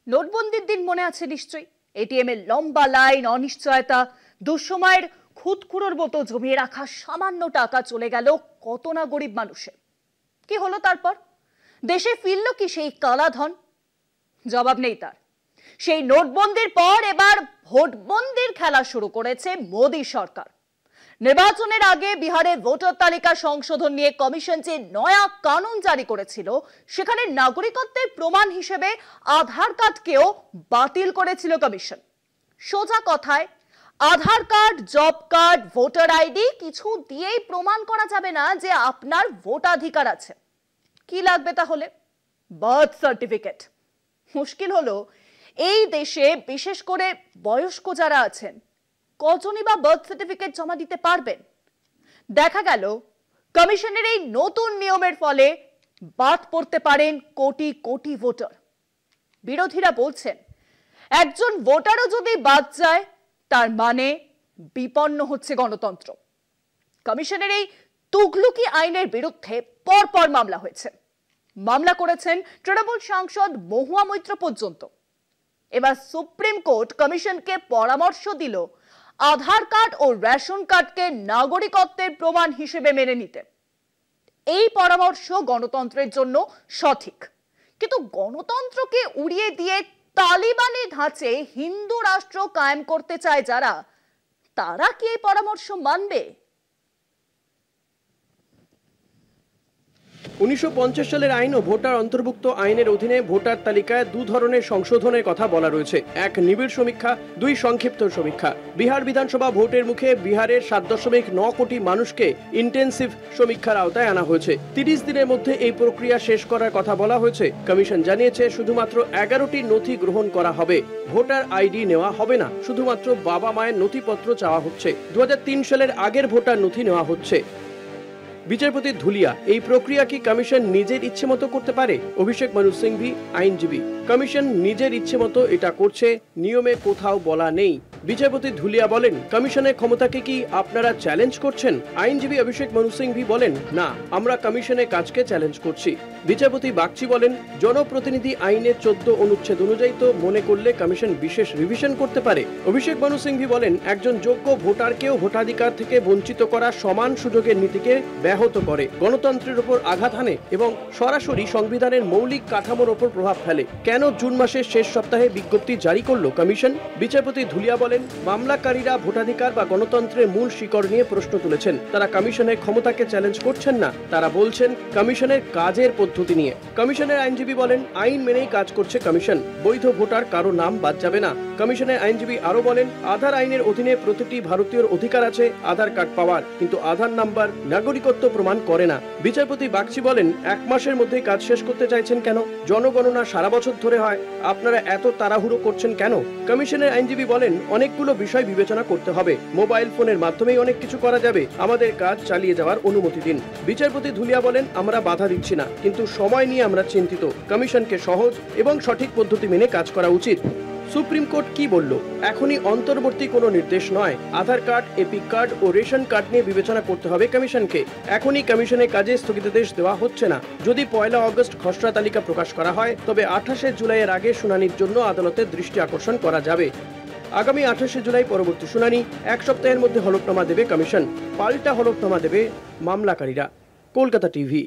নোটবন্দির দিন মনে আছে নিশ্চয়ই। এটিএম এর লম্বা লাইন, অনিশ্চয়তা, দুঃসময়ের খুঁতখুঁড়োর মতো জমিয়ে রাখা সামান্য টাকা চলে গেল কত না গরিব মানুষের। কি হলো তারপর? দেশে ফিরল কি সেই কালাধন? জবাব নেই তার। সেই নোটবন্দির পর এবার ভোটবন্দির খেলা শুরু করেছে মোদী সরকার। নির্বাচনের আগে বিহারে ভোটার তালিকা সংশোধন নিয়ে কমিশন যে নয়া কানুন জারি করেছিল, সেখানে নাগরিকত্বের প্রমাণ হিসেবে আধার কার্ডকেও বাতিল করেছিল কমিশন। সোজা কথায়, Aadhaar card, job card, voter ID কিছু দিয়েই প্রমাণ করা যাবে না যে আপনার ভোটাধিকার আছে। কি লাগবে তাহলে? Birth certificate. মুশকিল হলো, এই দেশে বিশেষ করে বয়স্ক যারা আছেন, কজনই বা বার্থ সার্টিফিকেট জমা দিতে পারবেন? দেখা গেল কমিশনের এই নতুন নিয়মের ফলে বাদ পড়তে পারেন কোটি কোটি ভোটার। বিরোধীরা বলছেন, একজন ভোটারও যদি বাদ যায়, তার মানে বিপন্ন হচ্ছে গণতন্ত্র। কমিশনের এই তুগলুকি আইনের বিরুদ্ধে পরপর মামলা হয়েছে। মামলা করেছেন তৃণমূল সাংসদ মহুয়া মৈত্র পর্যন্ত। এবার সুপ্রিম কোর্ট কমিশনকে পরামর্শ দিল আধার কার্ড ও রেশন কার্ডকে নাগরিকত্বের প্রমাণ হিসেবে মেনে নিতে। এই পরামর্শ গণতন্ত্রের জন্য সঠিক, কিন্তু গণতন্ত্রকে উড়িয়ে দিয়ে তালিবানি ধাঁচে হিন্দু রাষ্ট্র কায়েম করতে চায় যারা, তারা কি এই পরামর্শ মানবে? 1950 সালের আইন ও ভোটার অন্তর্ভুক্ত আইনের অধীনে ভোটার তালিকায় দু ধরনের সংশোধনের কথা বলা রয়েছে। এক নিবিড় সমীক্ষা, দুই সংক্ষিপ্ত সমীক্ষা। বিহার বিধানসভা ভোটের মুখে বিহারের 7.9 কোটি মানুষকে ইন্টেন্সিভ সমীক্ষার আওতায় আনা হয়েছে। 30 দিনের মধ্যে এই প্রক্রিয়া শেষ করার কথা বলা হয়েছে। কমিশন জানিয়েছে শুধুমাত্র 11টি নথি গ্রহণ করা হবে। ভোটার আইডি নেওয়া হবে না, শুধুমাত্র বাবা মায়ের নথিপত্র চাওয়া হচ্ছে। 2003 সালের আগের ভোটার নথি নেওয়া হচ্ছে। বিচারপতি ধুলিয়া, এই প্রক্রিয়া কি কমিশন নিজের ইচ্ছে মতো করতে পারে? অভিষেক মানু সিংভি, আইনজীবী। কমিশন নিজের ইচ্ছে মতো এটা করছে, নিয়মে কোথাও বলা নেই। বিচারপতি ধুলিয়া বলেন, কমিশনের ক্ষমতাকে কি আপনারা চ্যালেঞ্জ করছেন? আইনজীবী অভিষেক মানু সিংভি বলেন, না, আমরা কমিশনের কাজকে চ্যালেঞ্জ করছি। বিচারপতি বাগচি বলেন, জনপ্রতিনিধি আইনের 14 অনুচ্ছেদ অনুযায়ী তো মনে করলে কমিশন বিশেষ রিভিশন করতে পারে। অভিষেক মানু সিংভি বলেন, একজন যোগ্য ভোটারকেও ভোটাধিকার থেকে বঞ্চিত করা সমান সুযোগের নীতিকে ব্যাহত করে, গণতন্ত্রের উপর আঘাত হানে এবং সরাসরি সংবিধানের মৌলিক কাঠামোর উপর প্রভাব ফেলে। কেন জুন মাসের শেষ সপ্তাহে বিজ্ঞপ্তি জারি করলো কমিশন? বিচারপতি ধুলিয়া বলেন, মামলাকারীরা ভোটাধিকার বা গণতন্ত্রের মূল শিকড় নিয়ে প্রশ্ন তুলেছেন। তারা কমিশনের ক্ষমতাকে চ্যালেঞ্জ করছেন না, তারা বলছেন কমিশনের কাজের পদ্ধতি নিয়ে। কমিশনের আইনজীবী বলেন, আইন মেনেই কাজ করছে কমিশন, বৈধ ভোটার কারো নাম বাদ যাবে না। কমিশনের আইনজীবী আরো বলেন, আধার আইনের অধীনে প্রতিটি ভারতীয়র অধিকার আছে আধার কার্ড পাওয়ার, কিন্তু আধার নাম্বার নাগরিকত্ব প্রমাণ করে না। বিচারপতি বাগচি বলেন, 1 মাসের মধ্যে কাজ শেষ করতে চাইছেন কেন? জনগণনা সারা বছর ধরে হয়, আপনারা এত তাড়াহুড়ো করছেন কেন? কমিশনের আইনজীবী বলেন, অনেকগুলো বিষয় বিবেচনা করতে হবে, মোবাইল ফোনের মাধ্যমেই অনেক কিছু করা যাবে, আমাদের কাজ চালিয়ে যাওয়ার অনুমতি দিন। বিচারপতি ধুলিয়া বলেন, আমরা বাধা দিচ্ছি না, কিন্তু সময় নিয়ে আমরা চিন্তিত। কমিশনকে সহজ এবং সঠিক পদ্ধতি মেনে কাজ করা উচিত। সুপ্রিম কোর্ট কি বলল? এখনই অন্তর্বর্তী কোনো নির্দেশ নয়। আধার কার্ড, এপিক কার্ড ও রেশন কার্ড নিয়ে বিবেচনা করতে হবে কমিশনকে। এখনই কমিশনের কাজে স্থগিতাদেশ দেওয়া হচ্ছে না। যদি 1 আগস্ট খসড়া তালিকা প্রকাশ করা হয়, তবে 28 জুলাইয়ের আগে শুনানির জন্য আদালতের দৃষ্টি আকর্ষণ করা যাবে। আগামী 28 জুলাই পরবর্তী শুনানি। 1 সপ্তাহের মধ্যে হলফনামা দেবে কমিশন, পাল্টা হলফনামা দেবে মামলাকারীরা। কলকাতা টিভি।